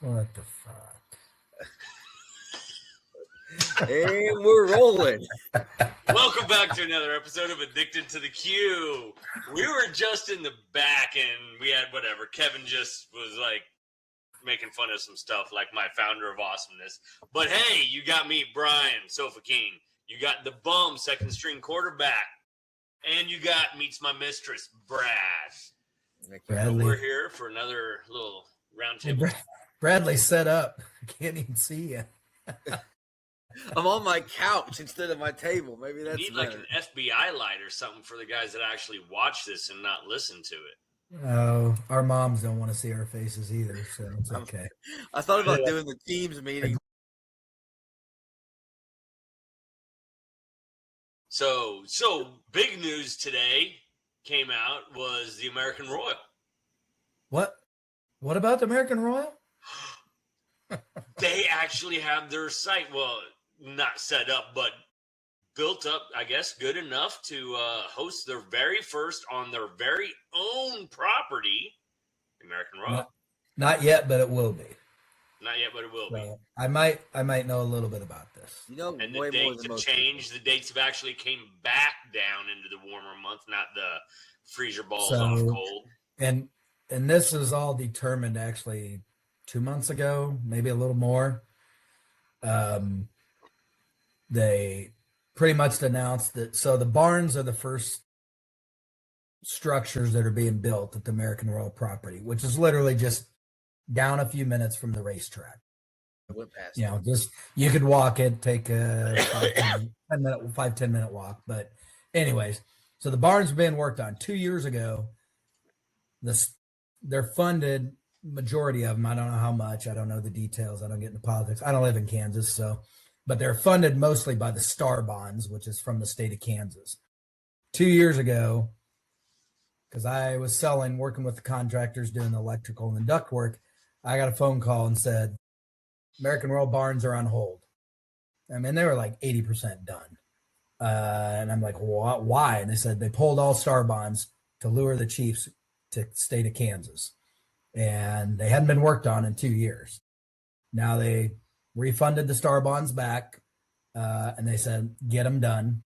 What the fuck? And we're rolling. Welcome back to another episode of Addicted to the Q. We were just in the back and we had whatever. Kevin just was like making fun of some stuff like my founder of awesomeness. But hey, you got me, Brian, Sofa King. You got the bum, second string quarterback. And you got Meets My Mistress, Brad. Bradley. We're here for another little roundtable. Bradley set up. I can't even see you. I'm on my couch instead of my table. Maybe that's You need like an FBI light or something for the guys that actually watch this and not listen to it. Oh, our moms don't want to see our faces either, so it's okay. I thought about doing the Teams meeting. So big news today came out was the American Royal. What? What about the American Royal? They actually have their site, well, not set up, but built up, I guess, good enough to host their very first on their very own property, American Royal. Not yet, but it will be. Not yet, but it will be. I might know a little bit about this. You know, and way the more dates than have most changed. people. The dates have actually came back down into the warmer month, not the freezer balls off cold. And this is all determined actually 2 months ago, maybe a little more. They pretty much announced that. So the barns are the first structures that are being built at the American Royal property, which is literally just down a few minutes from the racetrack. I went past You know, just you could walk it, take a 5-10 minute walk. But anyways, so the barns are being worked on 2 years ago. They're funded, majority of them. I don't know how much. I don't know the details. I don't get into politics. I don't live in Kansas, so. But they're funded mostly by the Star Bonds, which is from the state of Kansas. 2 years ago, because I was working with the contractors doing the electrical and duct work, I got a phone call and said, American Royal barns are on hold. I mean, they were like 80% done. And I'm like, what? Why? And they said they pulled all Star Bonds to lure the Chiefs to the state of Kansas. And they hadn't been worked on in 2 years. Now they refunded the Star Bonds back, and they said, get them done.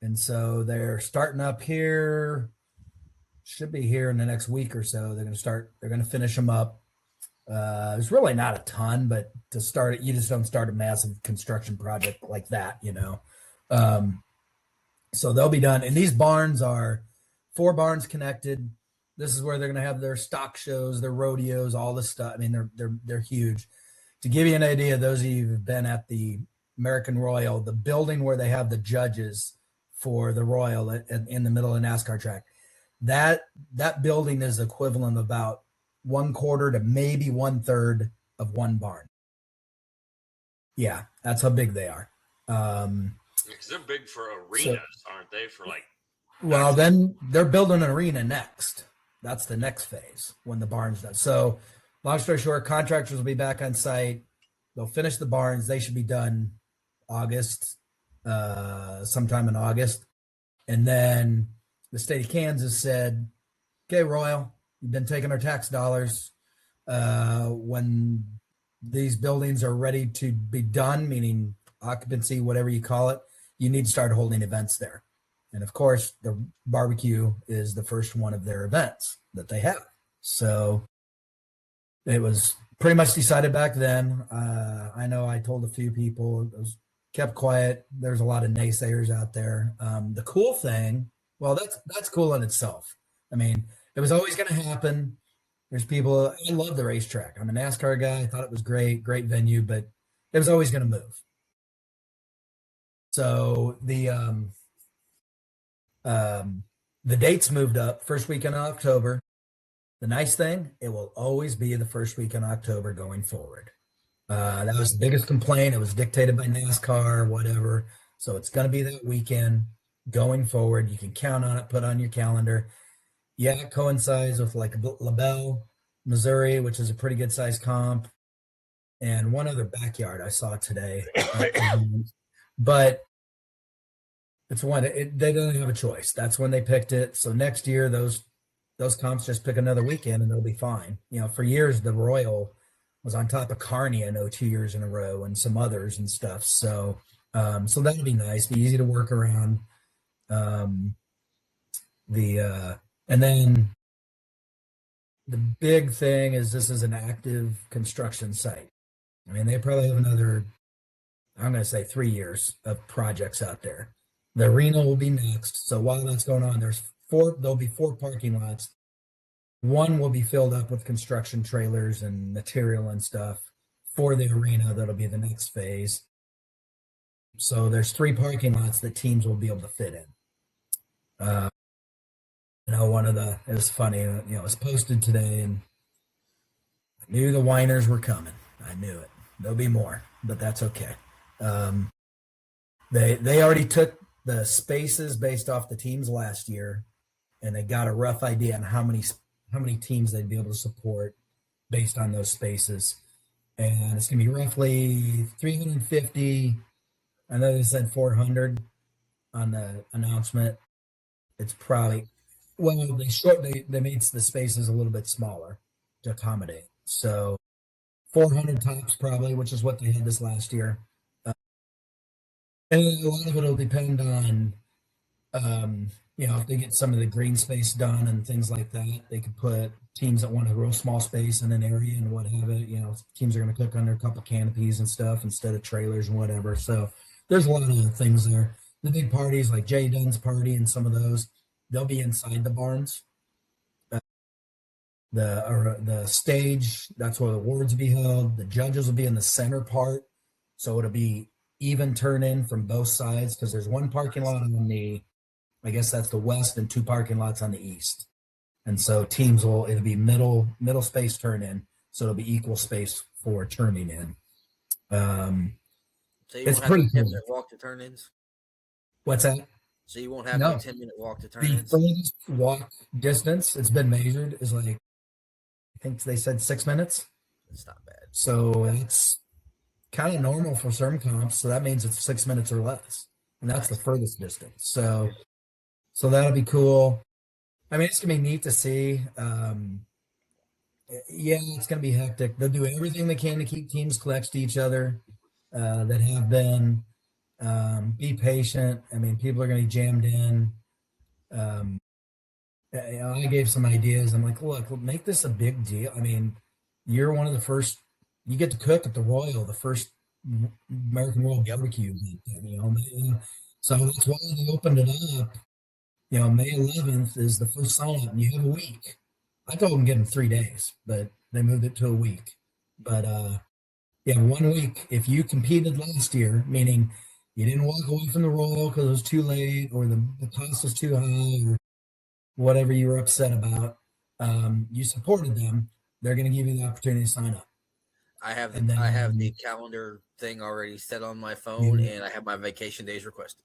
And so they're starting up here, should be here in the next week or so. They're going to finish them up. There's really not a ton, but to start it, you just don't start a massive construction project like that, you know. So they'll be done. And these barns are 4 barns connected. This is where they're going to have their stock shows, their rodeos, all this stuff. I mean, they're huge. To give you an idea, those of you who've been at the American Royal, the building where they have the judges for the Royal in the middle of the NASCAR track, that building is equivalent of about 1/4 to maybe 1/3 of one barn. Yeah, that's how big they are. Because they're big for arenas, aren't they? For like. Well, then they're building an arena next. That's the next phase when the barn's done. So, long story short, contractors will be back on site. They'll finish the barns. They should be done August, sometime in August. And then the state of Kansas said, okay, Royal, you've been taking our tax dollars. When these buildings are ready to be done, meaning occupancy, whatever you call it, you need to start holding events there. And of course, the barbecue is the first one of their events that they have. So it was pretty much decided back then. I know I told a few people, it was kept quiet. There's a lot of naysayers out there. The cool thing, well, that's cool in itself. I mean, it was always going to happen. There's people, I love the racetrack. I'm a NASCAR guy. I thought it was great venue, but it was always going to move. So the dates moved up first week in October. The nice thing, it will always be the first week in October going forward. That was the biggest complaint. It was dictated by NASCAR, whatever. So it's going to be that weekend going forward. You can count on it, put on your calendar. Yeah, it coincides with like LaBelle, Missouri, which is a pretty good size comp, and one other backyard I saw today. But it's one, they don't have a choice. That's when they picked it. So next year, those comps just pick another weekend and they'll be fine. You know, for years, the Royal was on top of Carney, I know, 2 years in a row, and some others and stuff. So that'd be nice, be easy to work around. Um, and then the big thing is this is an active construction site. I mean, they probably have another, I'm going to say 3 years of projects out there. The arena will be next. So while that's going on, there'll be 4 parking lots. One will be filled up with construction trailers and material and stuff for the arena. That'll be the next phase. So there's 3 parking lots that teams will be able to fit in. It was funny, it was posted today, and I knew the whiners were coming. I knew it. There'll be more, but that's okay. They already took the spaces based off the teams last year, and they got a rough idea on how many teams they'd be able to support based on those spaces. And it's going to be roughly 350. I know they said 400 on the announcement. It's probably, they made the spaces a little bit smaller to accommodate. So 400 tops probably, which is what they had this last year. And a lot of it will depend on, if they get some of the green space done and things like that. They could put teams that want a real small space in an area and what have it. Teams are going to cook under a couple canopies and stuff instead of trailers and whatever. So there's a lot of things there. The big parties like Jay Dunn's party and some of those, they'll be inside the barns. The stage, that's where the awards will be held. The judges will be in the center part. So it'll be even turn in from both sides, because there's one parking lot on I guess that's the west, and 2 parking lots on the east. And so it'll be middle space turn in. So it'll be equal space for turning in. So you it's won't pretty have a 10 cool. minute walk to turn ins? What's that? So you won't have No. a 10-minute walk to turn The ins? furthest walk distance, it's been measured, is like, I think they said 6 minutes. It's not bad. So that's kind of normal for some comps. So that means it's 6 minutes or less. And that's the furthest distance. So that'll be cool. I mean, it's going to be neat to see. It's going to be hectic. They'll do everything they can to keep teams close to each other that have been. Be patient. I mean, people are going to be jammed in. I gave some ideas. I'm like, look, make this a big deal. I mean, you're one of the first. You get to cook at the Royal, the first American Royal barbecue event. So that's why they opened it up. May 11th is the first sign up, and you have a week. I told them give them 3 days, but they moved it to a week. But 1 week. If you competed last year, meaning you didn't walk away from the Royal because it was too late, or the cost was too high, or whatever you were upset about, you supported them, they're going to give you the opportunity to sign up. I have the calendar thing already set on my phone, and I have my vacation days requested.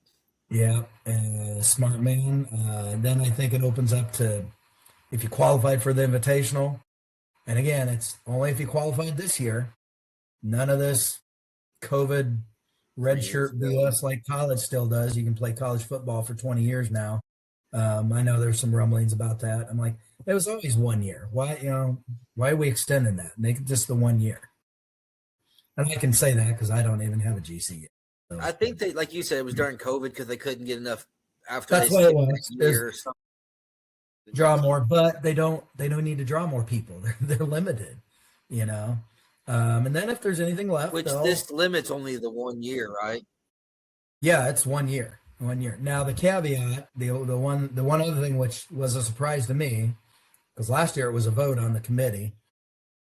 Yeah, smart man. Then I think it opens up to, if you qualified for the Invitational, and again, it's only if you qualified this year. None of this COVID red shirt BS like college still does. You can play college football for 20 years now. I know there's some rumblings about that. I'm like, it was always 1 year. Why are we extending that? Make it just the 1 year. And I can say that because I don't even have a GC yet. So. I think they, like you said, it was during COVID because they couldn't get enough after. That's what it was. Draw more, but they don't need to draw more people. They're limited, And then if there's anything left, which this limits only the 1 year, right? Yeah, it's 1 year. 1 year. Now the caveat, the one other thing which was a surprise to me, because last year it was a vote on the committee,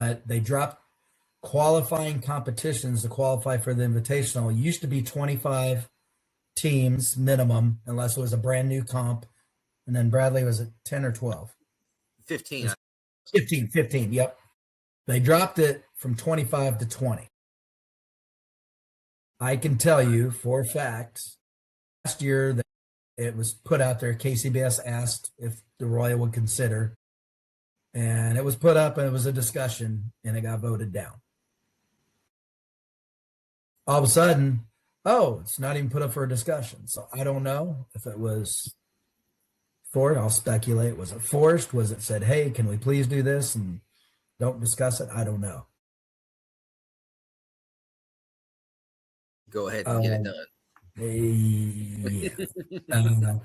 they dropped qualifying competitions to qualify for the Invitational. It used to be 25 teams minimum, unless it was a brand new comp. And then Bradley was at 10 or 12? 15. 15, yep. They dropped it from 25 to 20. I can tell you for a fact, last year that it was put out there, KCBS asked if the Royal would consider, and it was put up and it was a discussion, and it got voted down. All of a sudden, it's not even put up for a discussion. So I don't know if it was I'll speculate. Was it forced? Was it said, hey, can we please do this and don't discuss it? I don't know. go ahead and get it done. Yeah.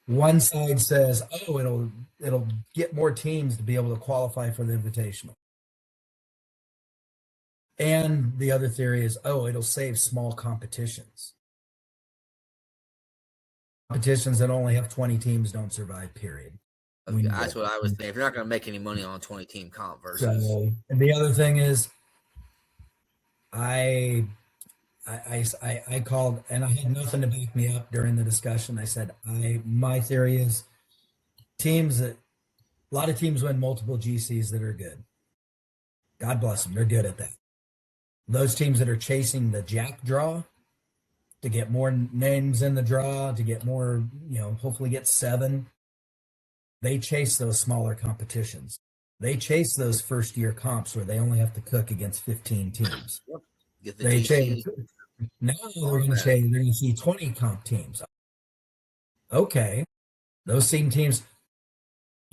One side says, "Oh, it'll get more teams to be able to qualify for the Invitational," and the other theory is, "Oh, it'll save small competitions. Competitions that only have 20 teams don't survive. Period." That's what I was thinking. If you're not going to make any money on a 20-team comp versus. So, and the other thing is, I called, and I had nothing to back me up during the discussion. I said, my theory is a lot of teams win multiple GCs that are good. God bless them. They're good at that. Those teams that are chasing the jack draw to get more names in the draw, to get more, hopefully get 7, they chase those smaller competitions. They chase those first year comps where they only have to cook against 15 teams. They chase. Now they're going to see 20 comp teams. Okay. Those same teams,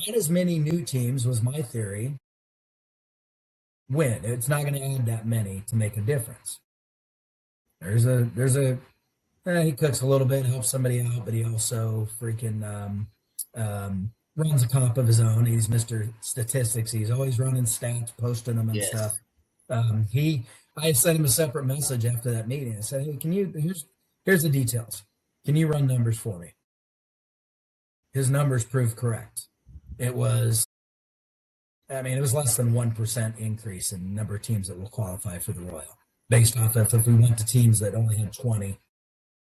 not as many new teams was my theory, win. It's not going to add that many to make a difference. He cooks a little bit, helps somebody out, but he also freaking runs a comp of his own. He's Mr. Statistics. He's always running stats, posting them and stuff. I sent him a separate message after that meeting. I said, "Hey, here's the details. Can you run numbers for me?" His numbers proved correct. It was less than 1% increase in number of teams that will qualify for the Royal, based off of if we went to teams that only had 20.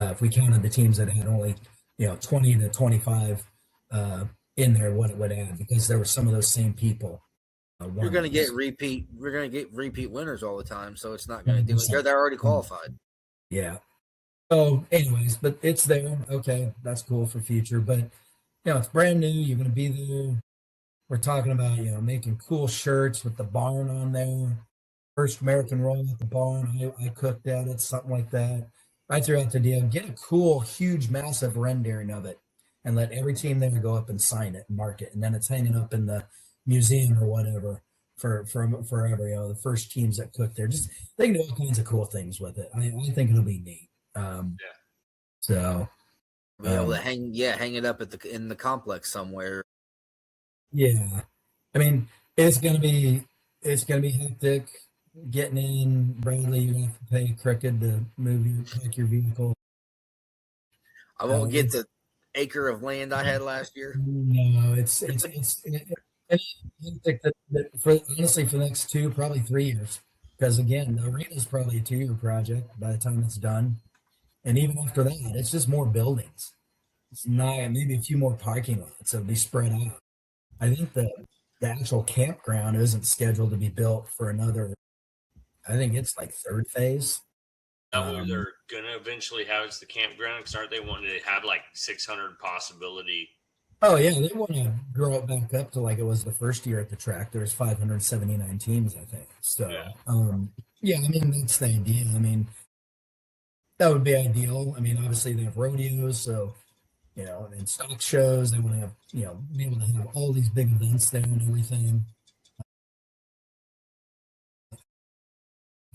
If we counted the teams that had only 20 to 25 in there, what it would add, because there were some of those same people. We're going to get repeat winners all the time, so it's not going to do it. They're already qualified. Yeah. So, anyways, but it's there. Okay, that's cool for future. But it's brand new. You're going to be there. We're talking about making cool shirts with the barn on there. First American roll at the barn. I cooked at it, something like that. I threw out the deal. Get a cool, huge, massive rendering of it, and let every team there go up and sign it and mark it, and then it's hanging up in the museum or whatever for forever. The first teams that cook there, just they can do all kinds of cool things with it. I think it'll be neat. So be able to hang it up in the complex somewhere. Yeah, it's gonna be hectic getting in. Bradley, you have to pay Cricket to pack your vehicle. I won't get the acre of land I had last year. No, it's for the next 2, probably 3 years, because again, the arena is probably a 2-year project by the time it's done, and even after that, it's just more buildings. It's not maybe a few more parking lots. It'll be spread out. I think the actual campground isn't scheduled to be built for another. I think it's like 3rd phase. What they're gonna eventually have is the campground. Because aren't they wanting to have like 600 possibility? Oh yeah, they want to grow it back up to like it was the first year at the track. There was 579 teams, I think. So that's the idea. That would be ideal. Obviously they have rodeos, so and stock shows. They want to have be able to have all these big events there and everything.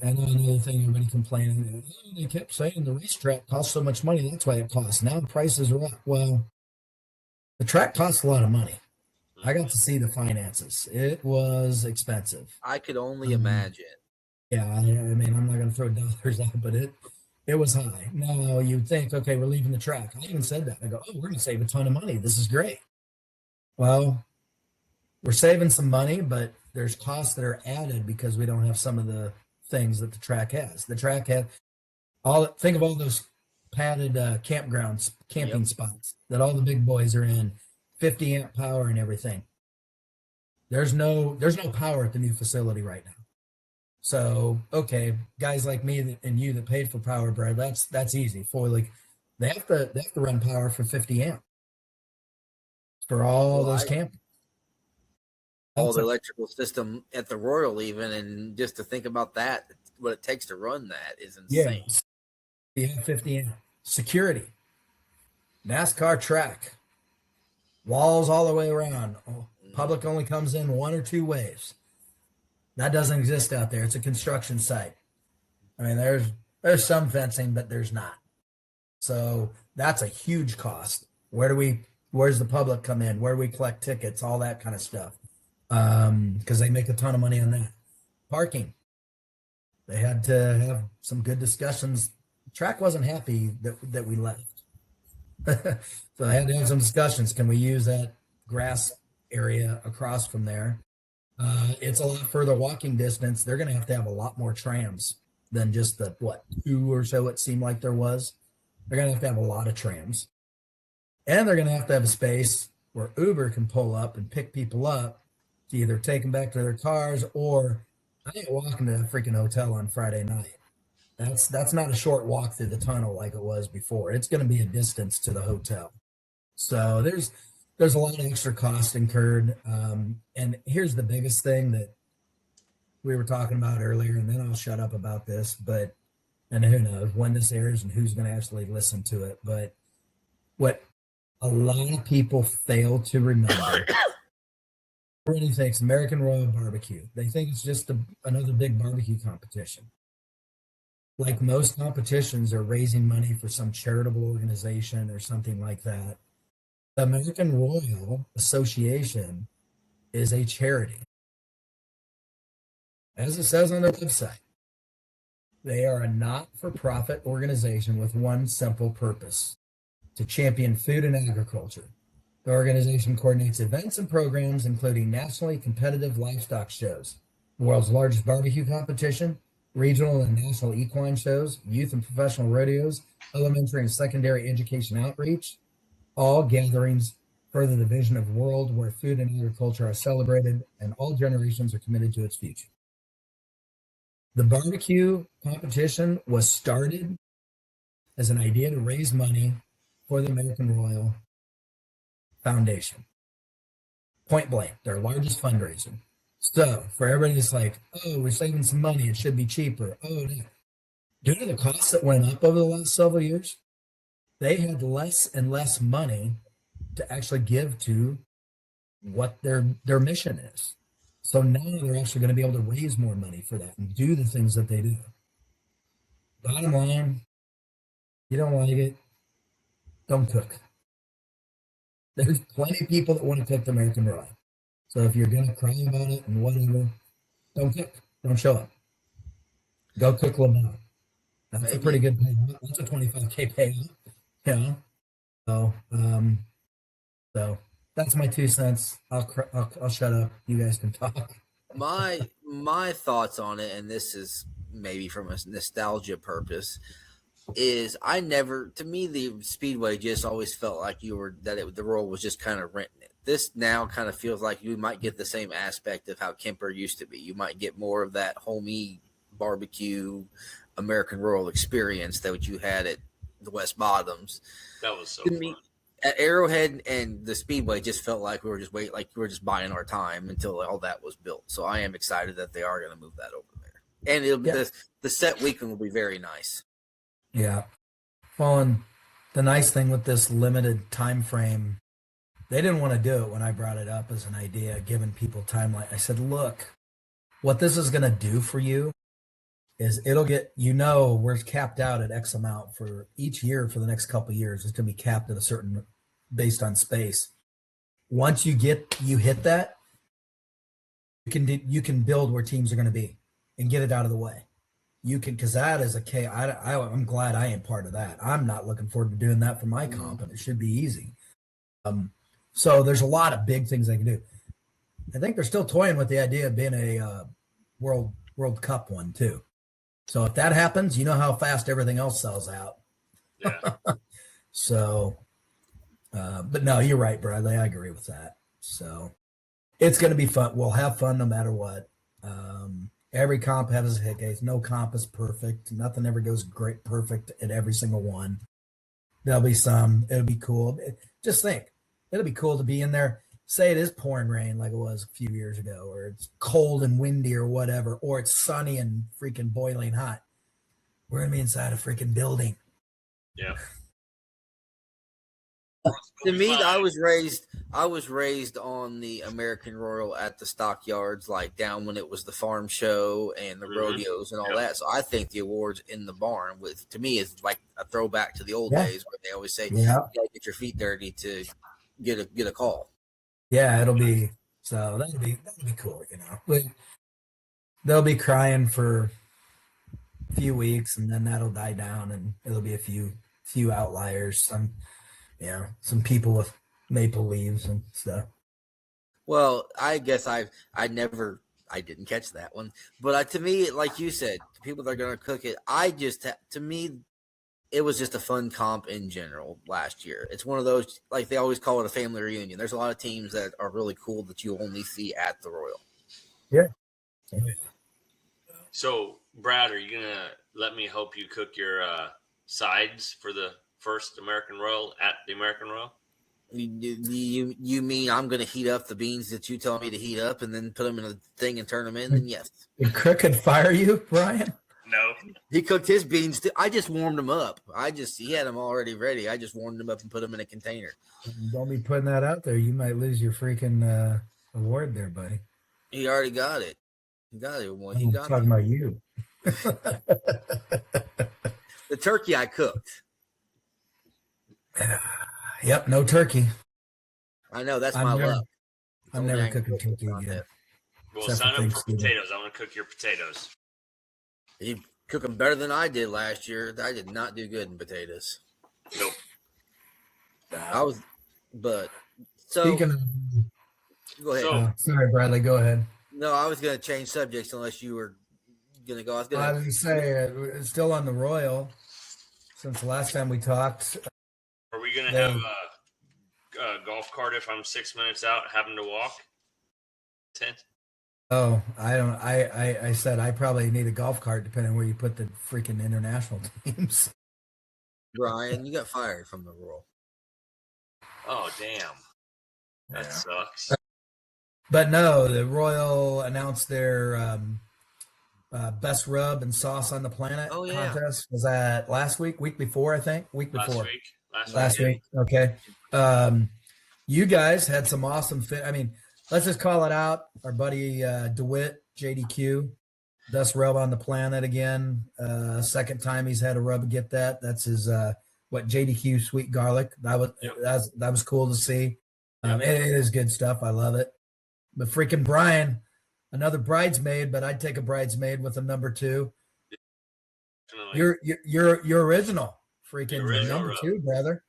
And another thing, everybody complaining, they kept saying the racetrack costs so much money. That's why it costs. Now the prices are up. Well, the track costs a lot of money. I got to see the finances. It was expensive. I could only imagine. Yeah, I'm not going to throw dollars out, but it was high. Now you'd think, okay, we're leaving the track. I even said that. I go, we're going to save a ton of money. This is great. Well, we're saving some money, but there's costs that are added because we don't have some of the things that the track has. The track had think of all those padded campgrounds, camping spots that all the big boys are in, 50 amp power and everything. There's no power at the new facility right now. So, okay, guys like me and you that paid for power, Brad, that's easy. For they have to run power for 50 amp for all those campers. All the electrical system at the Royal even, and just to think about that, what it takes to run that is insane. Yeah, 50 amp. Security. NASCAR track. Walls all the way around. Public only comes in 1 or 2 ways. That doesn't exist out there. It's a construction site. There's There's some fencing, but there's not. So that's a huge cost. Where's the public come in? Where do we collect tickets? All that kind of stuff. Because they make a ton of money on that. Parking. They had to have some good discussions. Track wasn't happy that we left. So I had to have some discussions. Can we use that grass area across from there? It's a lot further walking distance. They're going to have a lot more trams than just the, 2 or so it seemed like there was. They're going to have a lot of trams. And they're going to have a space where Uber can pull up and pick people up to either take them back to their cars, or I ain't walking to a freaking hotel on Friday night. That's not a short walk through the tunnel like it was before. It's going to be a distance to the hotel. So there's a lot of extra cost incurred. And here's the biggest thing that we were talking about earlier, and then I'll shut up about this, and who knows when this airs and who's going to actually listen to it. But what a lot of people fail to remember, everybody thinks American Royal Barbecue. They think it's just another big barbecue competition. Like most competitions are raising money for some charitable organization or something like that. The American Royal Association is a charity. As it says on their website, they are a not-for-profit organization with one simple purpose: to champion food and agriculture. The organization coordinates events and programs, including nationally competitive livestock shows, the world's largest barbecue competition, regional and national equine shows, youth and professional rodeos, elementary and secondary education outreach, all gatherings further the vision of a world where food and agriculture are celebrated and all generations are committed to its future. The barbecue competition was started as an idea to raise money for the American Royal Foundation. Point blank, their largest fundraiser. So for everybody that's like, oh, we're saving some money, it should be cheaper. Oh, no. Due to the costs that went up over the last several years, they had less and less money to actually give to what their mission is. So now they're actually going to be able to raise more money for that and do the things that they do. Bottom line, you don't like it, don't cook. There's plenty of people that want to cook the American Royal. So if you're going to cry about it and whatever, don't cook. Don't show up. Go cook Lamar. That's a pretty good payout. That's a $25K payout. Yeah. So that's my 2 cents. I'll shut up. You guys can talk. My thoughts on it, and this is maybe from a nostalgia purpose, is to me the Speedway just always felt like the Royal was just kind of renting it. This now kind of feels like you might get the same aspect of how Kemper used to be. You might get more of that homey barbecue American Royal experience that you had at the West Bottoms. That was so fun. At Arrowhead and the Speedway just felt like we were just buying our time until all that was built. So I am excited that they are going to move that over there, and the set weekend will be very nice. Yeah. Well, and the nice thing with this limited time frame, they didn't want to do it when I brought it up as an idea, giving people timeline. I said, look, what this is going to do for you is we're capped out at X amount for each year for the next couple of years. It's going to be capped at a certain, based on space. Once you hit that, you can build where teams are going to be and get it out of the way. You can, because that is I'm glad I ain't part of that. I'm not looking forward to doing that for my comp, and it should be easy. So there's a lot of big things they can do. I think they're still toying with the idea of being a World Cup one too. So if that happens, you know how fast everything else sells out. Yeah. So, but no, you're right, Bradley. I agree with that. So it's going to be fun. We'll have fun no matter what. Every comp has a hiccup. No comp is perfect. Nothing ever goes perfect at every single one. There'll be some. It'll be cool. Just think, it'll be cool to be in there. Say it is pouring rain like it was a few years ago, or it's cold and windy or whatever, or it's sunny and freaking boiling hot. We're going to be inside a freaking building. Yeah. To me, fine. I was raised on the American Royal at the stockyards, like down when it was the farm show and the rodeos and all Yep. that. So I think the awards in the barn with to me is like a throwback to the old Yeah. days where they always say Yeah. you gotta get your feet dirty to get a call. Yeah, it'll be so that'll be cool, they'll be crying for a few weeks and then that'll die down and it'll be a few outliers, some people with maple leaves and stuff. Well, I guess I didn't catch that one, but to me, like you said, the people that are gonna cook it, to me, it was just a fun comp in general last year. It's one of those, like they always call it a family reunion. There's a lot of teams that are really cool that you only see at the Royal. Yeah. So, Brad, are you gonna let me help you cook your sides for the first American Royal at the American Royal? You mean I'm going to heat up the beans that you tell me to heat up and then put them in a thing and turn them in? Then yes. Did Crook could fire you, Brian? No. He cooked his beans too. I just warmed them up. He had them already ready. I just warmed them up and put them in a container. Don't be putting that out there. You might lose your freaking award there, buddy. He already got it. He got it. Well, I'm talking about you. The turkey I cooked. Yep, no turkey. I know that's my luck. I'm never cooking turkey again. Well, sign up for potatoes. I want to cook your potatoes. You cook them better than I did last year. I did not do good in potatoes. Nope. Speaking of, go ahead. So, sorry, Bradley, go ahead. No, I was going to change subjects unless you were going to go. I was going to say, it's still on the Royal since the last time we talked. Are we going to have a golf cart if I'm 6 minutes out having to walk? 10? Oh, I don't. I said I probably need a golf cart depending on where you put the freaking international teams. Brian, you got fired from the Royal. Oh, damn. That sucks. But no, the Royal announced their best rub and sauce on the planet contest. Was that last week before, I think? Week before. Last week. Okay. You guys had some awesome fit. I mean, let's just call it out. Our buddy DeWitt, JDQ, best rub on the planet again. Second time he's had a rub get that. That's his JDQ sweet garlic. That was cool to see. It is good stuff. I love it. But freaking Brian, another bridesmaid, but I'd take a bridesmaid with a number 2. Your original freaking number rub. 2, brother.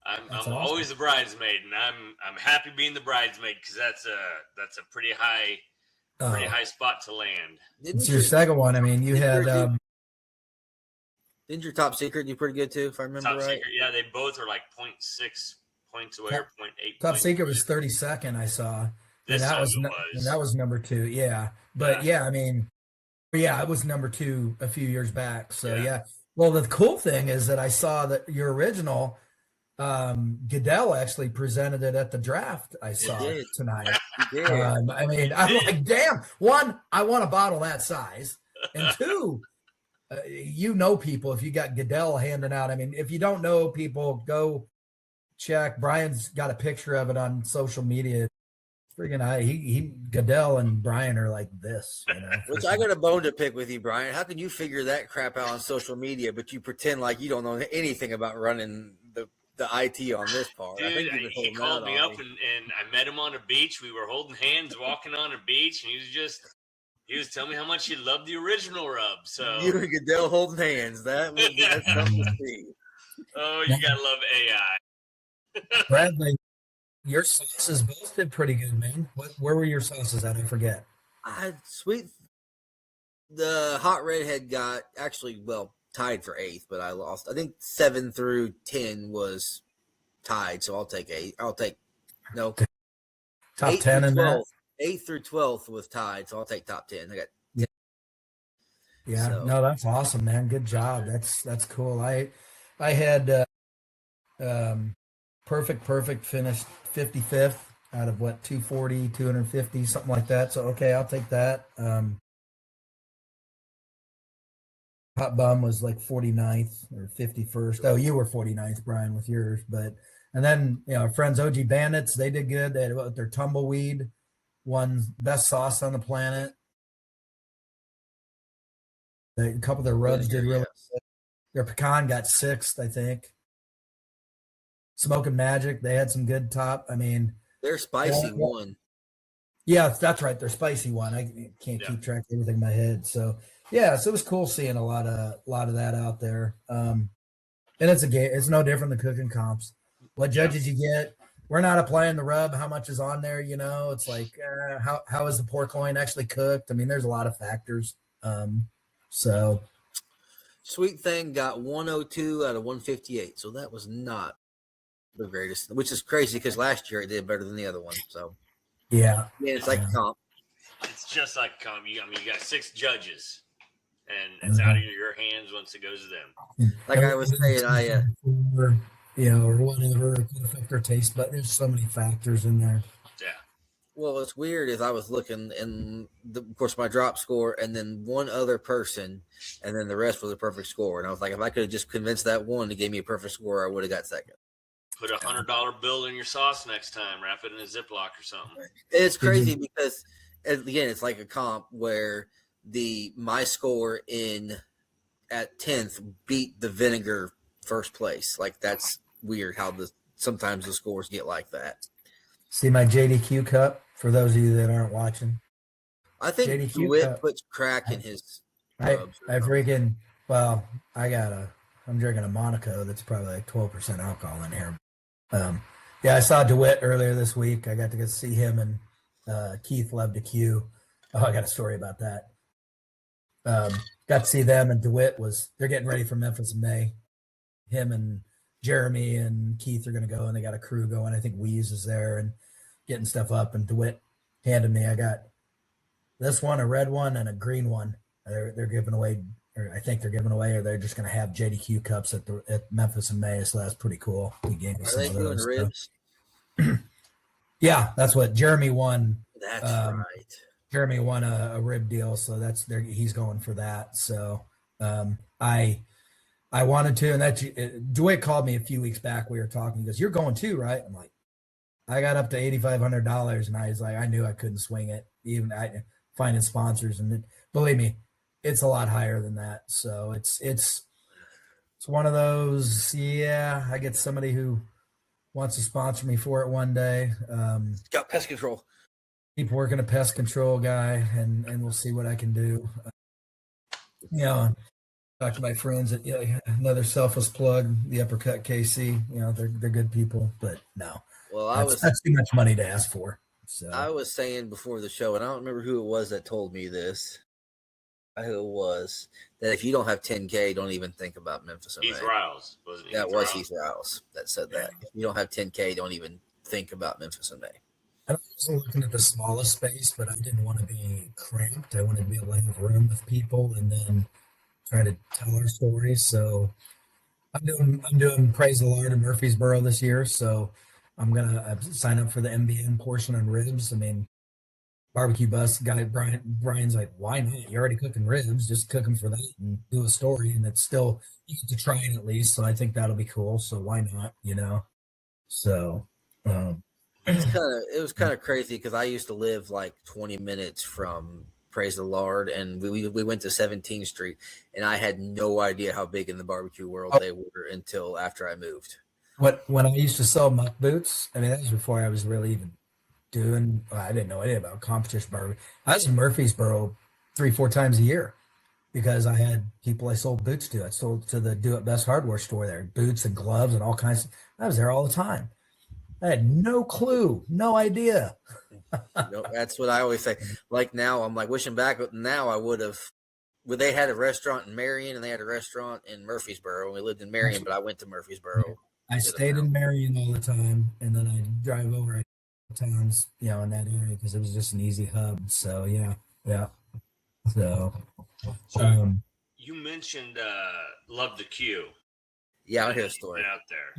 I'm awesome. always the bridesmaid, and I'm happy being the bridesmaid because that's a pretty high spot to land. It's your second one. I mean, you had didn't your top secret do pretty good too, if I remember top right? Secret, yeah, they both are like 0.6 points away or 0.8. Top secret was 32nd. I saw. This and that was number 2. Yeah. But I mean, it was number 2 a few years back. So yeah. Well, the cool thing is that I saw that your original Goodell actually presented it at the draft. I saw it tonight. I mean, I'm like, damn. 1, I want a bottle that size, and 2, people. If you got Goodell handing out, I mean, if you don't know people, go check. Brian's got a picture of it on social media. Freaking Goodell and Brian are like this, Which I got a bone to pick with you, Brian. How can you figure that crap out on social media, but you pretend like you don't know anything about running the IT on this part? Dude, I think he called me up and I met him on a beach. We were holding hands, walking on a beach, and he was telling me how much he loved the original rub. So you and Goodell holding hands. That's something to see. Oh, you gotta love AI. Bradley, your sauces both did pretty good, man. Where were your sauces at? I forget. The hot redhead got tied for 8th, but I lost. I think 7 through 10 was tied, so I'll take 8. Top 10 in that. 8th through 12th was tied, so I'll take top 10. I got 10. Yeah, no, that's awesome, man. Good job. That's cool. I had perfect finished 55th out of 240, 250, something like that. So okay, I'll take that. Hot bum was like 49th or 51st. Oh, you were 49th, Brian, with yours, but And then, our friends OG Bandits, they did good. They had their tumbleweed won best sauce on the planet. A couple of their rubs did really good. Their pecan got 6th, I think. Smoking Magic, they had some good top. I mean, their spicy one. Yeah, that's right. Their spicy one. I can't keep track of everything in my head. So yeah, so it was cool seeing a lot of that out there. And it's a game. It's no different than cooking comps. What judges you get? We're not applying the rub. How much is on there? It's like how is the pork loin actually cooked? I mean, there's a lot of factors. So Sweet Thing got 102 out of 158, so that was not the greatest, which is crazy because last year it did better than the other one. So yeah, it's like a comp. It's just like a comp. You got 6 judges, and it's out of your hands once it goes to them. Like I was saying, or whatever, it could affect their taste, but there's so many factors in there. Yeah. Well, what's weird is I was looking, and of course my drop score, and then one other person, and then the rest was a perfect score. And I was like, if I could have just convinced that one to give me a perfect score, I would have got second. Put a $100 bill in your sauce next time. Wrap it in a Ziploc or something. It's crazy because, again, it's like a comp where my score at 10th beat the vinegar first place. Like that's weird how sometimes the scores get like that. See my JDQ cup for those of you that aren't watching. I think DeWitt puts crack in his. I'm drinking a Monaco that's probably like 12% alcohol in here. I saw DeWitt earlier this week. I got to go see him and Keith loved a Q. Oh, I got a story about that. Got to see them, and DeWitt they're getting ready for Memphis in May. Him and Jeremy and Keith are going to go, and they got a crew going. I think Weeze is there and getting stuff up, and DeWitt handed me, I got this one, a red one, and a green one. They're giving away, or I think they're giving away, or they're just going to have JDQ cups at Memphis in May, so that's pretty cool. He gave me some of those. Are they doing ribs? Yeah, that's what Jeremy won. That's right. Jeremy won a rib deal, so he's going for that. So I wanted to, and DeWitt called me a few weeks back. We were talking. He goes, "You're going too, right?" I'm like, I got up to $8,500, and I was like, I knew I couldn't swing it. Even finding sponsors, and believe me, it's a lot higher than that. So it's one of those. Yeah, I get somebody who wants to sponsor me for it one day. Got pest control. Keep working a pest control guy, and we'll see what I can do. Talk to my friends at another selfless plug, the Uppercut KC. They're good people, but no. Well, that's too much money to ask for. So I was saying before the show, and I don't remember who it was that told me this. Who it was that if you don't have 10K, don't even think about Memphis. Heath Riles, wasn't he? That was Heath Riles that said that. If you don't have 10K, don't even think about Memphis in May. I wasn't looking at the smallest space, but I didn't want to be cramped. I wanted to be able to have room with people and then try to tell our stories. So I'm doing Praise the Lord in Murfreesboro this year. So I'm gonna sign up for the MBN portion on ribs. I mean, barbecue bus guy Brian's like, why not? You're already cooking ribs, just cook them for that and do a story, and it's still you get to try it at least. So I think that'll be cool. So why not? So. It was kind of crazy because I used to live like 20 minutes from Praise the Lord, and we went to 17th Street, and I had no idea how big in the barbecue world they were until after I moved. When I used to sell muck boots, I mean that was before I was really even doing. I didn't know anything about competition barbecue. I was in Murfreesboro 3-4 times a year because I had people I sold boots to. I sold to the Do It Best hardware store there, boots and gloves and all kinds. I was there all the time. I had no clue, no idea. That's what I always say. Like now, I'm like wishing back, but now I would have. Well, they had a restaurant in Marion and they had a restaurant in Murfreesboro. We lived in Marion, but I went to Murfreesboro. I stayed in Marion all the time, and then I drive over towns, in that area because it was just an easy hub. So yeah. So you mentioned Love the Q. Yeah, I hear a story out there.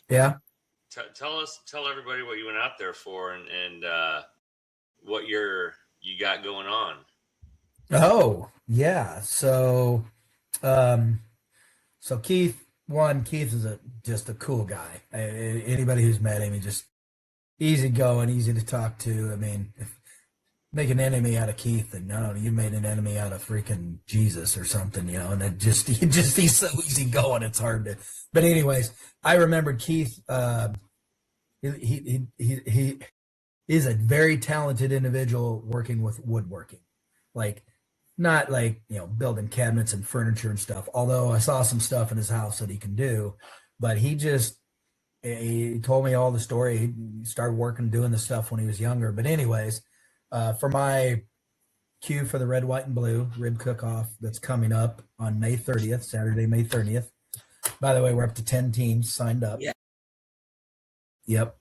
Yeah. Tell everybody what you went out there for and what you got going on. Oh yeah, so Keith one, Keith is just a cool guy. Anybody who's met him, he's just easy going, easy to talk to. I mean, if make an enemy out of Keith, and no, you made an enemy out of freaking Jesus or something, and it just he's so easy going. It's hard to. But anyways, I remembered Keith. He is a very talented individual working with woodworking, like not like building cabinets and furniture and stuff. Although I saw some stuff in his house that he can do, but he told me all the story. He started working doing the stuff when he was younger. But anyways, for my cue for the red, white, and blue rib cook-off that's coming up on May 30th, Saturday, May 30th. By the way, we're up to 10 teams signed up. Yeah. Yep.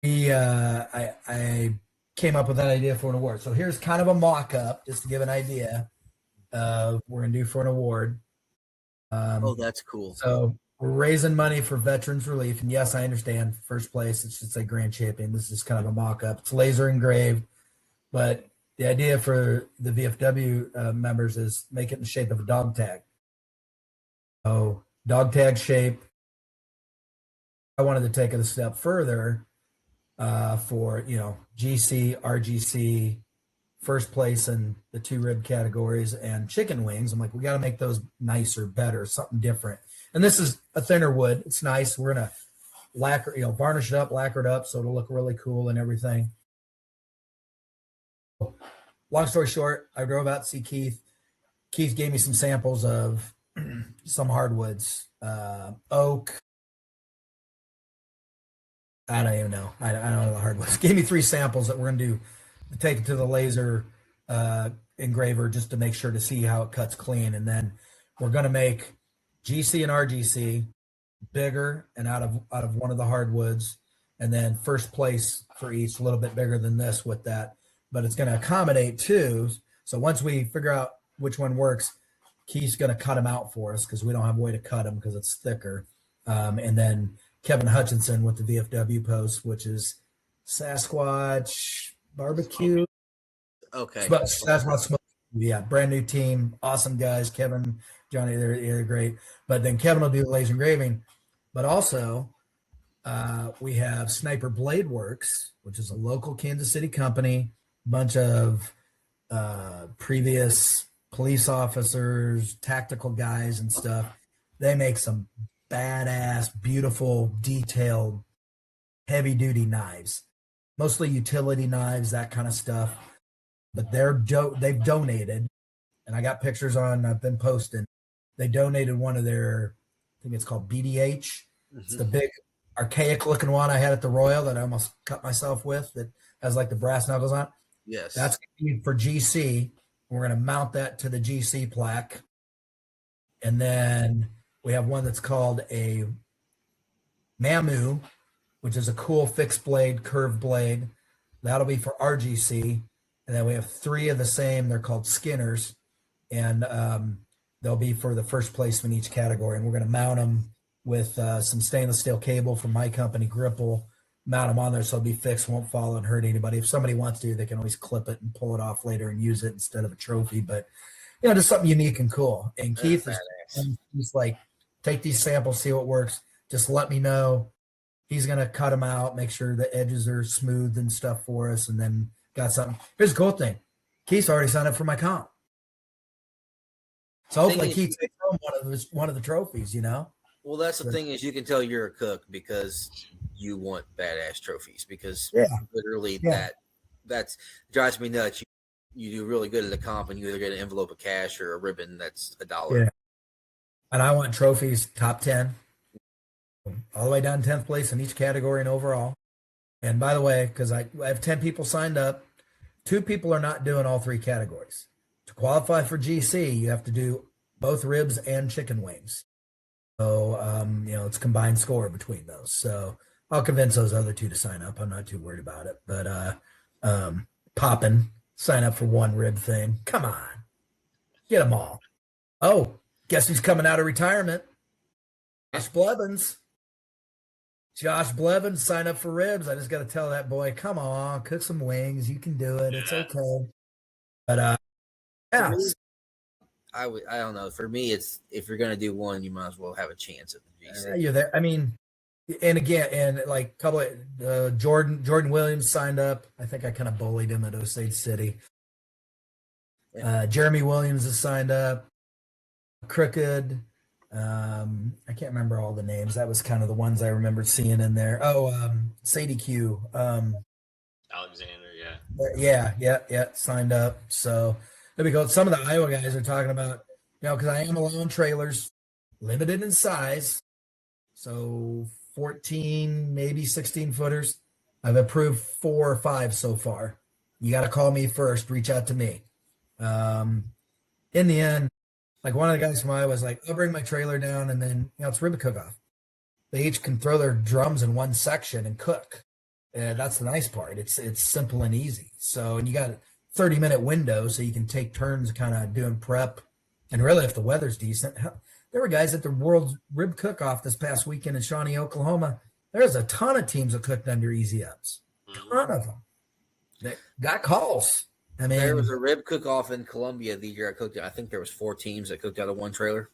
I came up with that idea for an award. So here's kind of a mock-up, just to give an idea of what we're going to do for an award. Oh, that's cool. So we're raising money for Veterans Relief. And yes, I understand first place, it should say grand champion. This is kind of a mock-up. It's laser engraved. But the idea for the VFW members is make it in the shape of a dog tag. So dog tag shape. I wanted to take it a step further for, GC, RGC, first place in the 2 rib categories, and chicken wings. I'm like, we got to make those nicer, better, something different. And this is a thinner wood. It's nice. We're going to lacquer, varnish it up, lacquer it up so it'll look really cool and everything. Long story short, I drove out to see Keith. Keith gave me some samples of some hardwoods, oak. I don't even know. I don't know the hardwoods. Gave me 3 samples that we're going to take it to the laser engraver just to make sure to see how it cuts clean. And then we're going to make GC and RGC bigger and out of one of the hardwoods. And then first place for each, a little bit bigger than this with that. But it's going to accommodate 2. So once we figure out which one works, Keith's going to cut them out for us because we don't have a way to cut them because it's thicker. And then Kevin Hutchinson with the VFW post, which is Sasquatch Barbecue. Okay. Sasquatch Smoke. Yeah, brand new team. Awesome guys. Kevin, Johnny, they're great. But then Kevin will do the laser engraving. But also, we have Sniper Blade Works, which is a local Kansas City company, bunch of previous police officers, tactical guys and stuff. They make some badass, beautiful, detailed, heavy-duty knives, mostly utility knives, that kind of stuff. But they've donated, and I got pictures I've been posting. They donated one of their, I think it's called BDH. Mm-hmm. It's the big, archaic-looking one I had at the Royal that I almost cut myself with that has like the brass knuckles on it. Yes. That's for GC. We're going to mount that to the GC plaque. And then we have one that's called a Mamu, which is a cool fixed blade, curved blade. That'll be for RGC. And then we have 3 of the same. They're called Skinners. And they'll be for the first place in each category. And we're going to mount them with some stainless steel cable from my company, Gripple. Mount them on there so it'll be fixed, won't fall and hurt anybody. If somebody wants to, they can always clip it and pull it off later and use it instead of a trophy. But, just something unique and cool. And Keith is like, take these samples, see what works. Just let me know. He's going to cut them out, make sure the edges are smooth and stuff for us, and then got something. Here's the cool thing. Keith's already signed up for my comp. So hopefully Keith takes home one of the trophies, Well, that's the thing is you can tell you're a cook because you want badass trophies because literally that's drives me nuts. You do really good at the comp and you either get an envelope of cash or a ribbon that's $1. Yeah. And I want trophies top 10, all the way down 10th place in each category and overall. And by the way, because I have 10 people signed up, 2 people are not doing all 3 categories. To qualify for GC, you have to do both ribs and chicken wings. So, it's combined score between those. So I'll convince those other 2 to sign up. I'm not too worried about it. But Poppin, sign up for one rib thing. Come on. Get them all. Oh, guess who's coming out of retirement? Josh Blevins. Josh Blevins, sign up for ribs. I just got to tell that boy, come on, cook some wings. You can do it. It's okay. But, yeah. I don't know. For me, it's if you're gonna do one, you might as well have a chance at the GC. You're there. I mean, and again, and like a couple of Jordan Williams signed up. I think I kind of bullied him at Osage City. Jeremy Williams has signed up. Crooked. I can't remember all the names. That was kind of the ones I remembered seeing in there. Oh, Sadie Q. Alexander, Yeah, signed up. So there we go. Some of the Iowa guys are talking about, because I am allowing trailers, limited in size. So 14, maybe 16 footers. I've approved 4 or 5 so far. You got to call me first. Reach out to me. In the end, like one of the guys from Iowa was like, I'll bring my trailer down and then, it's rib cook-off. They each can throw their drums in one section and cook. That's the nice part. It's simple and easy. So, and you got a 30-minute window so you can take turns kind of doing prep. And really, if the weather's decent, there were guys at the World Rib Cook-Off this past weekend in Shawnee, Oklahoma. There's a ton of teams that cooked under easy ups. Ton of them. They got calls. I mean, there was a rib cook-off in Columbia the year I cooked it. I think there was 4 teams that cooked out of one trailer.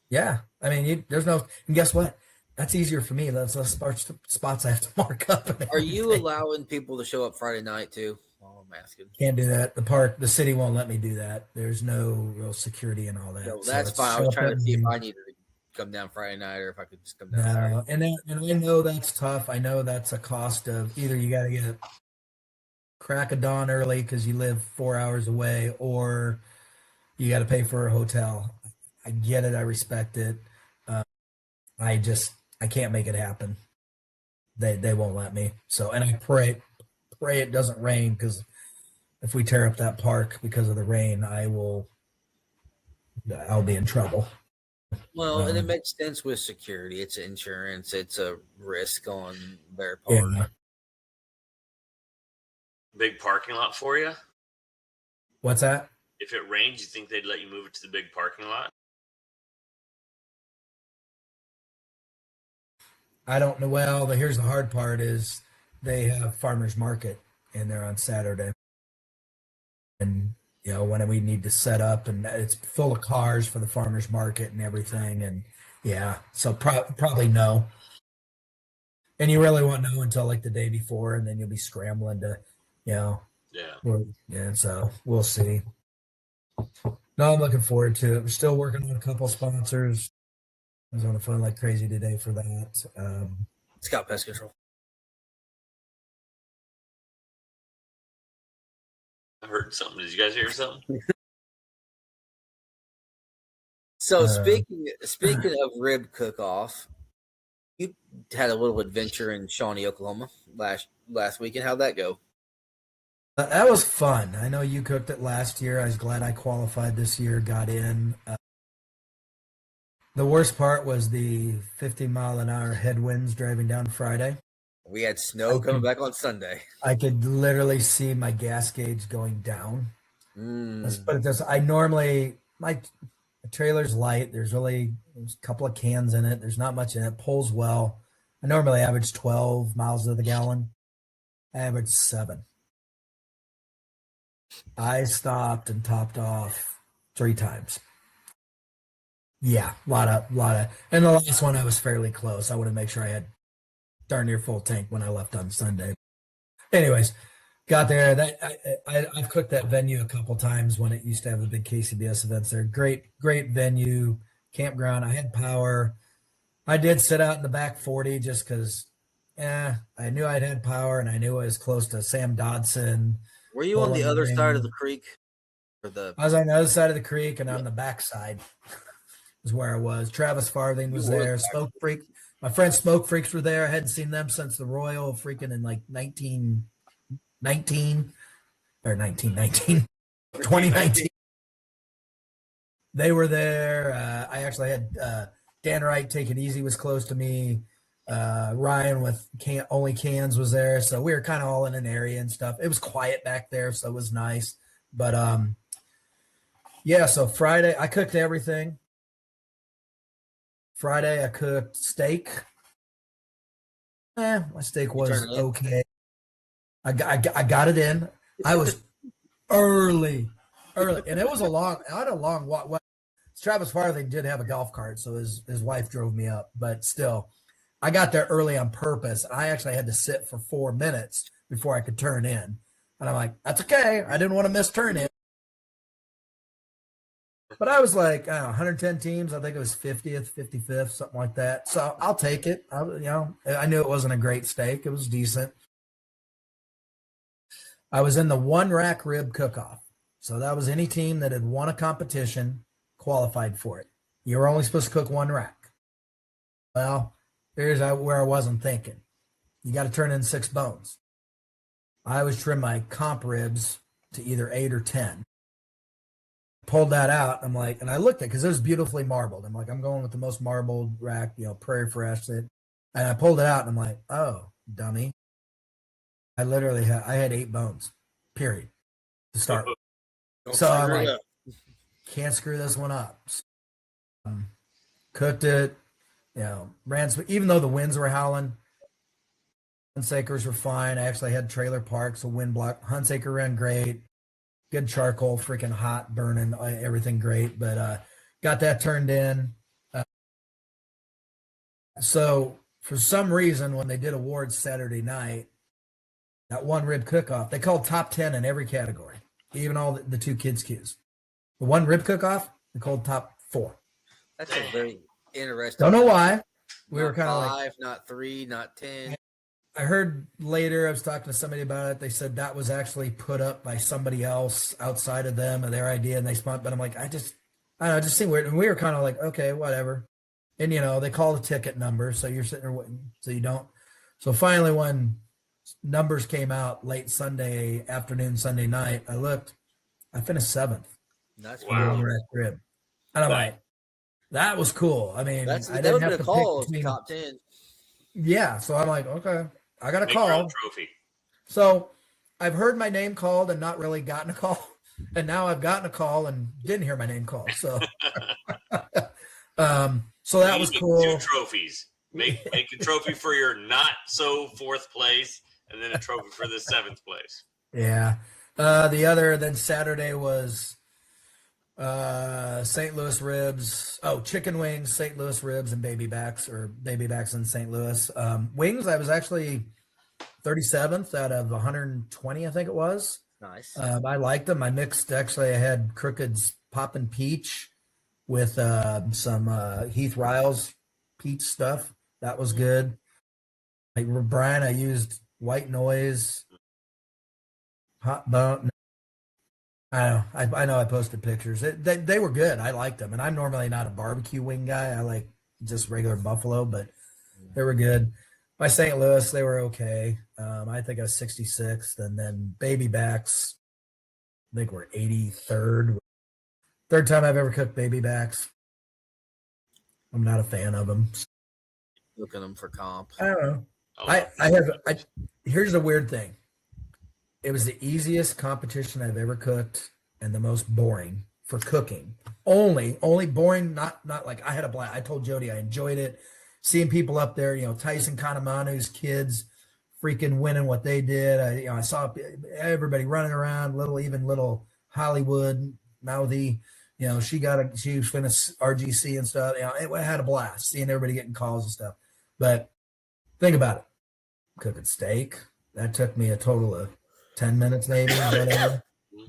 Yeah. I mean, there's no, and guess what? That's easier for me. That's less spots I have to mark up. Are you allowing people to show up Friday night too? Oh, I'm asking. Can't do that. The city won't let me do that. There's no real security and all that. No, that's fine. I was trying to see if I needed to come down Friday night or if I could just come down. No, and I know that's tough. I know that's a cost of either you got to get crack of dawn early because you live 4 hours away, or you got to pay for a hotel. I get it. I respect it. I can't make it happen. They won't let me. So, and I pray it doesn't rain, because if we tear up that park because of the rain, I'll be in trouble. Well, and it makes sense with security. It's insurance. It's a risk on their part. Yeah. Big parking lot for you? What's that? If it rains, you think they'd let you move it to the big parking lot? I don't know. Well, here's the hard part is they have farmers market in there on Saturday. And, when we need to set up, and it's full of cars for the farmers market and everything. And yeah, so probably no. And you really won't know until like the day before, and then you'll be scrambling to, Yeah. So we'll see. No, I'm looking forward to it. We're still working on a couple sponsors. I was on the phone like crazy today for that. Scout Pest Control. I heard something. Did you guys hear something? So speaking of rib cook-off, you had a little adventure in Shawnee, Oklahoma last weekend. How'd that go? That was fun. I know you cooked it last year. I was glad I qualified this year, got in. The worst part was the 50-mile-an-hour headwinds driving down Friday. We had snow coming back on Sunday. I could literally see my gas gauge going down. Let's put it this: I normally, my trailer's light. There's a couple of cans in it. There's not much in it. Pulls well. I normally average 12 miles to the gallon. I average 7. I stopped and topped off 3 times. Yeah, a lot of, and the last one I was fairly close. I wanted to make sure I had darn near full tank when I left on Sunday. Anyways, got there. I've cooked that venue a couple times when it used to have the big KCBS events there. Great venue, campground. I had power. I did sit out in the back 40 just because, I knew I'd had power, and I knew I was close to Sam Dodson. Were you on the other side of the creek? I was on the other side of the creek, and on the back side is where I was. Travis Farthing was there. Smoke Freak. My friends Smoke Freaks were there. I hadn't seen them since the Royal freaking in like 2019. They were there. I actually had Dan Wright, Take It Easy, was close to me. Ryan with Only Cans was there. So we were kind of all in an area and stuff. It was quiet back there, so it was nice. But yeah, so Friday I cooked everything. Friday I cooked steak. My steak was okay. I got it in. I was early, and it was I had a long walk. Travis Farthing did have a golf cart, so his wife drove me up. But still, I got there early on purpose. I actually had to sit for 4 minutes before I could turn in. And I'm like, that's okay. I didn't want to miss turn in. But I was like, I don't know, 110 teams. I think it was 50th, 55th, something like that. So I'll take it. I knew it wasn't a great steak. It was decent. I was in the one rack rib cookoff. So that was any team that had won a competition qualified for it. You were only supposed to cook one rack. Well, here's where I wasn't thinking. You got to turn in 6 bones. I always trim my comp ribs to either 8 or 10. Pulled that out. I'm like, and I looked at it because it was beautifully marbled. I'm like, I'm going with the most marbled rack, Prairie Fresh. And I pulled it out and I'm like, oh, dummy. I literally had 8 bones, period, to start with. So I'm like, can't screw this one up. Cooked it, ran, even though the winds were howling, Huntsacres were fine. I actually had trailer parks, a wind block. Huntsacre ran great. Good charcoal, freaking hot, burning, everything great. But got that turned in. So for some reason, when they did awards Saturday night, that one rib cook-off, they called top 10 in every category, even all the 2 kids' cues. The one rib cook-off, they called top 4. That's a very interesting. Don't know why. We Not were kind of 5, like, not 3, not 10. I heard later, I was talking to somebody about it. They said that was actually put up by somebody else outside of them and their idea, and they spun. But I'm like, I don't know, it just seemed weird. And we were kind of like, okay, whatever. And they call the ticket number, so you're sitting there waiting, so you don't. So finally, when numbers came out late Sunday afternoon, Sunday night, I looked. I finished 7th. That's wow. cool. Rib, and I'm like, that was cool. I mean, That I didn't would have be a to call pick between, top 10. Yeah, so I'm like, okay, I got a Make your own call. trophy. So I've heard my name called and not really gotten a call. And now I've gotten a call and didn't hear my name called. So so that was cool. 2 trophies. Make a trophy for your not so 4th place, and then a trophy for the 7th place. Yeah. Then Saturday was St. Louis ribs. Oh, chicken wings, St. Louis ribs, and baby backs in St. Louis. Wings, I was actually 37th out of 120, I think it was. Nice. I liked them. I had Crooked's Poppin' Peach with some Heath Riles peach stuff. That was good. Like Brian, I used White Noise, Hot Bone. I know I posted pictures. They were good. I liked them. And I'm normally not a barbecue wing guy. I like just regular buffalo, but they were good. By St. Louis, they were okay. I think I was 66th. And then baby backs, I think we're 83rd. 3rd time I've ever cooked baby backs. I'm not a fan of them. Look at them for comp. I don't know. Here's the weird thing. It was the easiest competition I've ever cooked and the most boring for cooking. Only boring, not like I had a blast. I told Jody I enjoyed it. Seeing people up there, Tyson Kanemanu's kids freaking winning what they did. I saw everybody running around, little Hollywood, Mouthy. She finished RGC and stuff. I had a blast seeing everybody getting calls and stuff. But think about it. Cooking steak, that took me a total of 10 minutes maybe, whatever.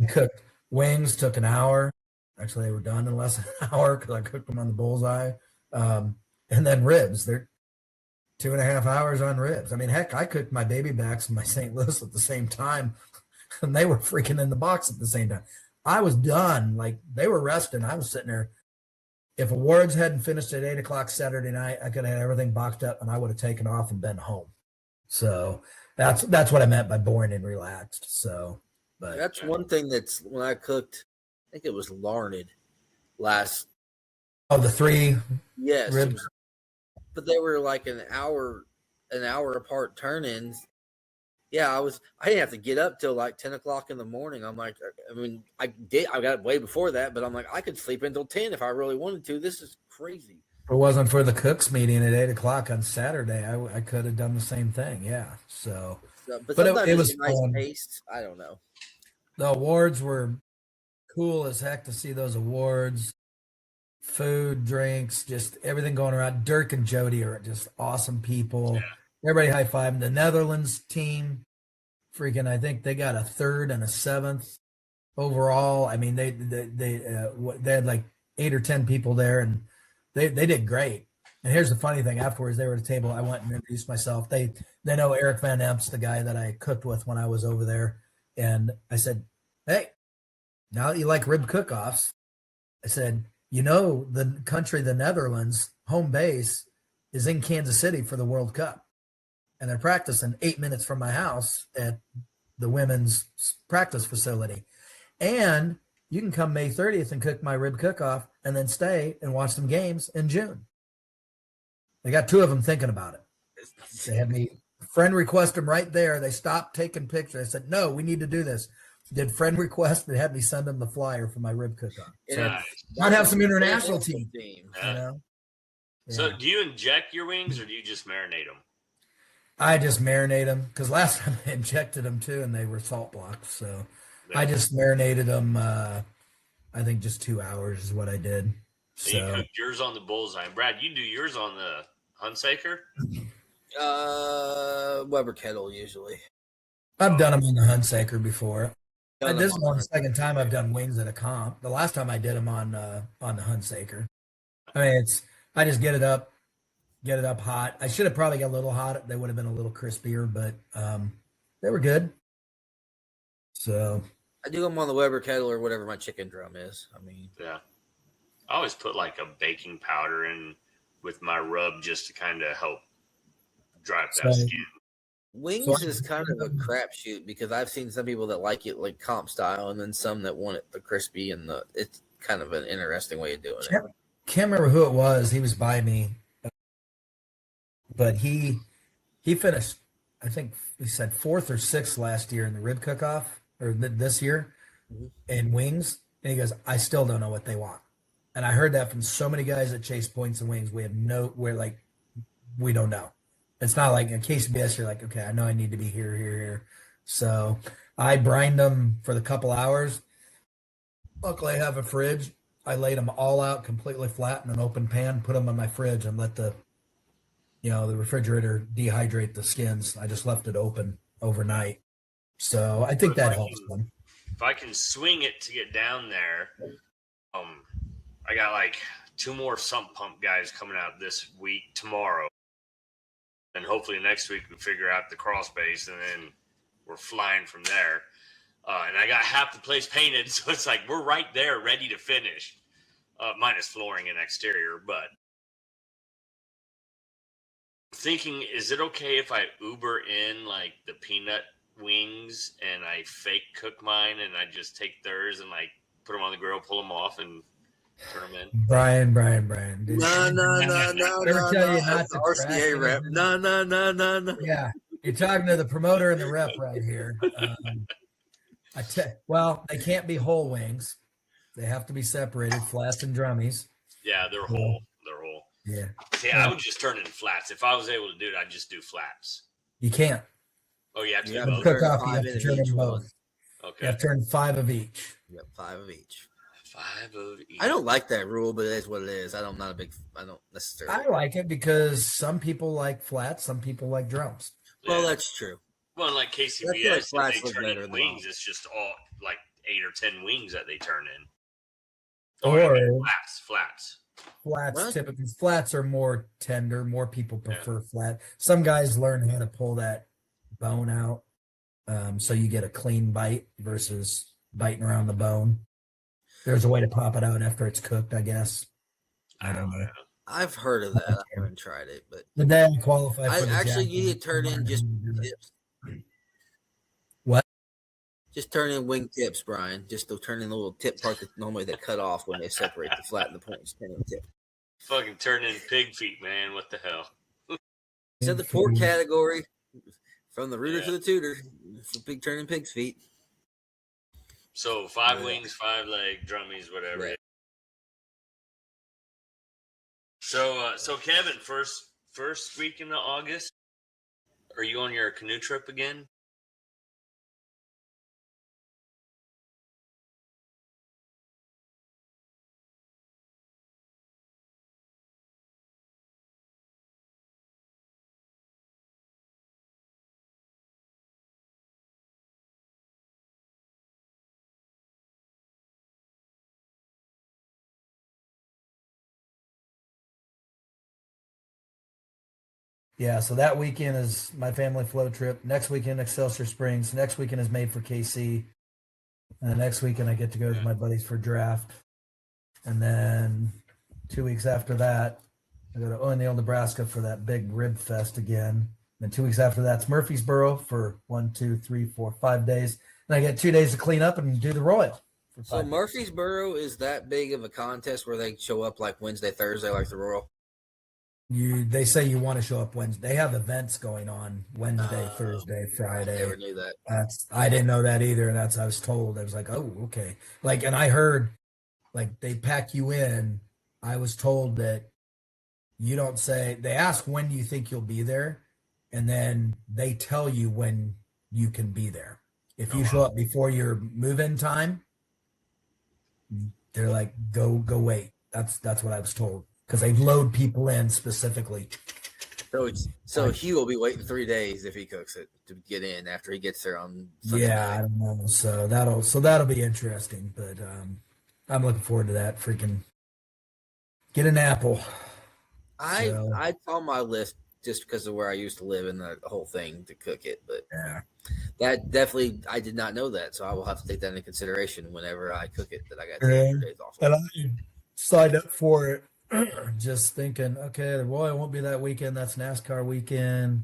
Cooked wings, took an hour. Actually, they were done in less than an hour because I cooked them on the bullseye. And then ribs, they're 2.5 hours on ribs. I mean, heck, I cooked my baby backs and my St. Louis at the same time, and they were freaking in the box at the same time. I was done. Like, they were resting. I was sitting there. If awards hadn't finished at 8 o'clock Saturday night, I could have had everything boxed up and I would have taken off and been home. So that's what I meant by boring and relaxed. So, but that's one thing that's when I cooked, I think it was Larned last. Oh, the 3 ribs. But they were like an hour apart turn-ins. Yeah, I didn't have to get up till like 10 o'clock in the morning. I'm like, I got way before that, but I'm like, I could sleep until 10 if I really wanted to. This is crazy. If it wasn't for the cooks meeting at 8 o'clock on Saturday, I could have done the same thing. Yeah. So but it was a nice taste. I don't know. The awards were cool as heck to see those awards. food, drinks, just everything going around. Dirk and Jody are just awesome people. Everybody high five. The Netherlands team, freaking, I think they got a third and a seventh overall. I mean, they had like 8 or 10 people there, and they did great. And here's the funny thing: afterwards, they were at a table. I went and introduced myself. They know Eric Van Emp's the guy that I cooked with when I was over there, and I said, "Hey, now that you like rib cook-offs," I said, the country, the Netherlands, home base is in Kansas City for the World Cup, and they're practicing 8 minutes from my house at the women's practice facility. And you can come May 30th and cook my rib cook-off and then stay and watch some games in June. They got 2 of them thinking about it. They had me friend request them right there. They stopped taking pictures. I said, no, we need to do this. Did friend request. They had me send them the flyer for my rib cook-off. So I'd have some international team. Yeah. So do you inject your wings or do you just marinate them? I just marinate them because last time I injected them too and they were salt blocked. So I just marinated them. I think just 2 hours is what I did. So you cooked yours on the bullseye. Brad, you do yours on the Hunsaker? Weber kettle usually. I've done them on the Hunsaker before. This is the second time I've done wings at a comp. The last time I did them on the Hunsaker. I mean, I just get it up hot. I should have probably got a little hot. They would have been a little crispier, but they were good. So I do them on the Weber kettle or whatever my chicken drum is. I mean, yeah. I always put like a baking powder in with my rub just to kind of help dry up that skin. Wings is kind of a crapshoot because I've seen some people that like it like comp style, and then some that want it the crispy and it's kind of an interesting way of doing it. Can't remember who it was. He was by me, but he finished. I think he said 4th or 6th last year in the rib cook-off or this year in wings, and he goes, "I still don't know what they want." And I heard that from so many guys that chase points and wings. We don't know. It's not like in KCBS, you're like, okay, I know I need to be here. So I brined them for the couple hours. Luckily, I have a fridge. I laid them all out completely flat in an open pan, put them in my fridge, and let the refrigerator dehydrate the skins. I just left it open overnight. So I think that helps them. If I can swing it to get down there, I got like 2 more sump pump guys coming out this week tomorrow. And hopefully next week we figure out the crawl space and then we're flying from there. And I got half the place painted. So it's like, we're right there ready to finish, minus flooring and exterior. But thinking, is it okay if I Uber in like the peanut wings and I fake cook mine and I just take theirs and like put them on the grill, pull them off and turn them in? Brian. No. RCA rep. No. Yeah, you're talking to the promoter and the rep right here. Well, they can't be whole wings. They have to be separated, flats and drummies. Yeah, they're whole. Yeah. See, I would just turn in flats. If I was able to do it, I'd just do flats. You can't. Oh, you have to do both? both? Cook off, you have to turn in both. Okay. You have to turn 5 of each. Yep, 5 of each. 5 of each. I don't like that rule, but it is what it is. I don't necessarily. I like it because some people like flats, some people like drums. Well, that's true. Well, like KCBS, like they turn in wings, it's just all like 8 or 10 wings that they turn in. Or flats. Flats typically. Flats are more tender. More people prefer flat. Some guys learn how to pull that bone out, so you get a clean bite versus biting around the bone. There's a way to pop it out after it's cooked, I guess. I don't know. I've heard of that. I haven't tried it, but the day I qualify for the actually you need to turn in just tips. What? Just turn in wing tips, Brian. Just to turn in the little tip part that normally they cut off when they separate the flat and the point. Just turn in tip. Fucking turn in pig feet, man. What the hell? Said the pork category from the rooter to the tutor. Big turning pig's feet. So 5 wings, 5 leg, drummies, whatever. Right. So Kevin, first weekend of August, are you on your canoe trip again? Yeah, so that weekend is my family float trip. Next weekend, Excelsior Springs. Next weekend is made for KC. And the next weekend, I get to go with my buddies for draft. And then 2 weeks after that, I go to O'Neill, Nebraska for that big rib fest again. And 2 weeks after that's Murfreesboro for 5 days. And I get 2 days to clean up and do the Royal. So Murfreesboro is that big of a contest where they show up like Wednesday, Thursday, like the Royal? They say you want to show up Wednesday. They have events going on Wednesday, Thursday, Friday. I never knew that. I didn't know that either. And I was told. I was like, oh, okay. Like, and I heard, like, they pack you in. I was told that you don't say, they ask when do you think you'll be there, and then they tell you when you can be there. If you show up before your move-in time, they're like, go wait. That's what I was told, because they load people in specifically. So he will be waiting 3 days if he cooks it to get in after he gets there on Sunday Yeah, night. I don't know. So that'll be interesting, but I'm looking forward to that. Freaking get an apple. I on my list just because of where I used to live and the whole thing to cook it, but Yeah. that definitely I did not know that, so I will have to take that into consideration whenever I cook it. That I got to Yeah. take days off. And I signed up for it just thinking, okay, the Royal won't be that weekend. That's NASCAR weekend.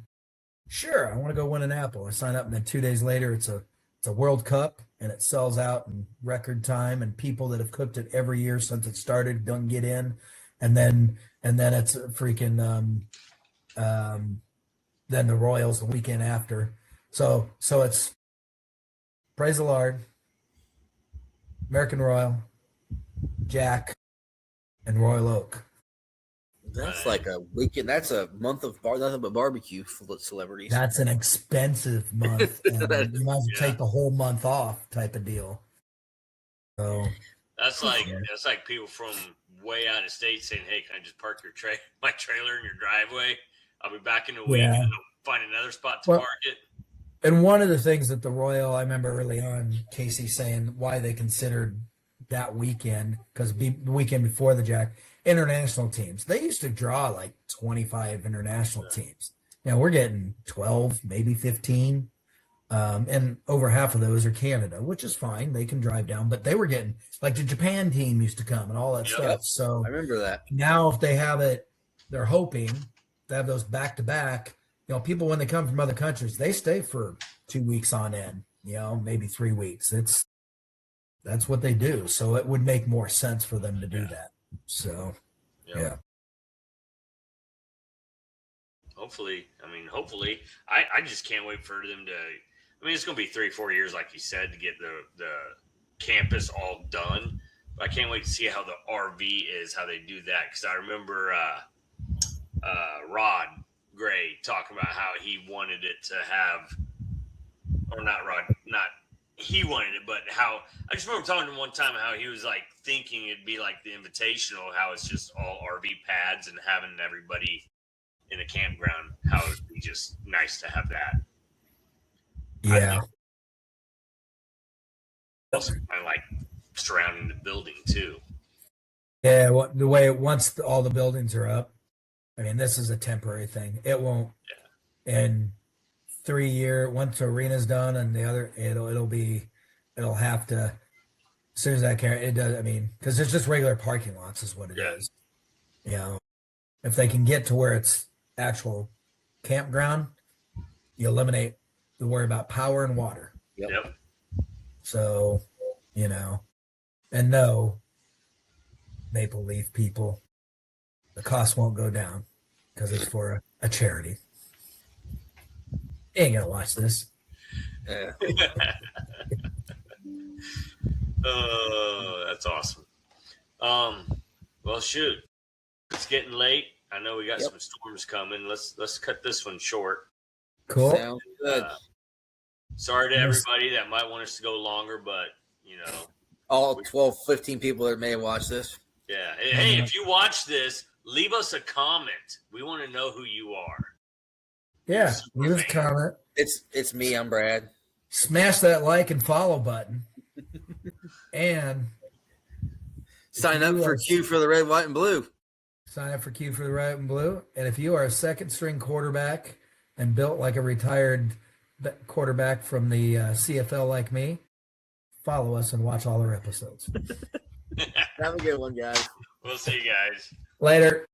Sure, I want to go win an apple. I sign up, and then 2 days later, it's a World Cup, and it sells out in record time. And people that have cooked it every year since it started don't get in, and then it's a freaking then the Royals the weekend after. So it's praise the Lord, American Royal, Jack, and Royal Oak. That's like a weekend. That's a month of nothing but barbecue celebrities. That's an expensive month. And you might as well take the whole month off, type of deal. So that's like people from way out of state saying, "Hey, can I just park my trailer in your driveway? I'll be back in a week, and I'll find another spot to park it." And one of the things that the Royal, I remember early on, Casey saying why they considered that weekend, because the weekend before the Jack, international teams. They used to draw like 25 international teams. Now we're getting 12, maybe 15. And over half of those are Canada, which is fine. They can drive down, but they were getting, like, the Japan team used to come and all that stuff. So I remember that. Now if they have it, they're hoping to have those back to back. People, when they come from other countries, they stay for 2 weeks on end, maybe 3 weeks. That's what they do. So it would make more sense for them to do that. So, yeah. Hopefully, I just can't wait for them to. It's going to be 3-4 years, like you said, to get the campus all done. But I can't wait to see how the RV is, how they do that. Because I remember Rod Gray talking about how he wanted it to have, or not Rod, not he wanted it, but how I just remember talking to him one time how he was like thinking it'd be like the Invitational, how it's just all RV pads and having everybody in a campground, how it would be just nice to have that. Yeah. Also, I like surrounding the building too. Yeah, the way once all the buildings are up, this is a temporary thing. It won't. Yeah. In 3 years, once the arena's done and the other, it'll have to. As soon as that it does. Because it's just regular parking lots is what it is. If they can get to where it's actual campground, you eliminate the worry about power and water. Yep. So, and no, Maple Leaf people, the cost won't go down because it's for a charity. You ain't gonna watch this. Yeah. Oh, that's awesome. Well, shoot, it's getting late. I know we got some storms coming. Let's cut this one short. Cool. Sounds good. Sorry to everybody that might want us to go longer, but all 12, 15 people that may have watched this. Yeah. Hey, if you watch this, leave us a comment. We want to know who you are. Yeah, leave a comment. It's me. I'm Brad. Smash that like and follow button, and sign up for Q for the red, white, and blue. Sign up for Q for the Red and Blue. And if you are a second string quarterback and built like a retired quarterback from the CFL like me, follow us and watch all our episodes. Have a good one, guys. We'll see you guys. Later.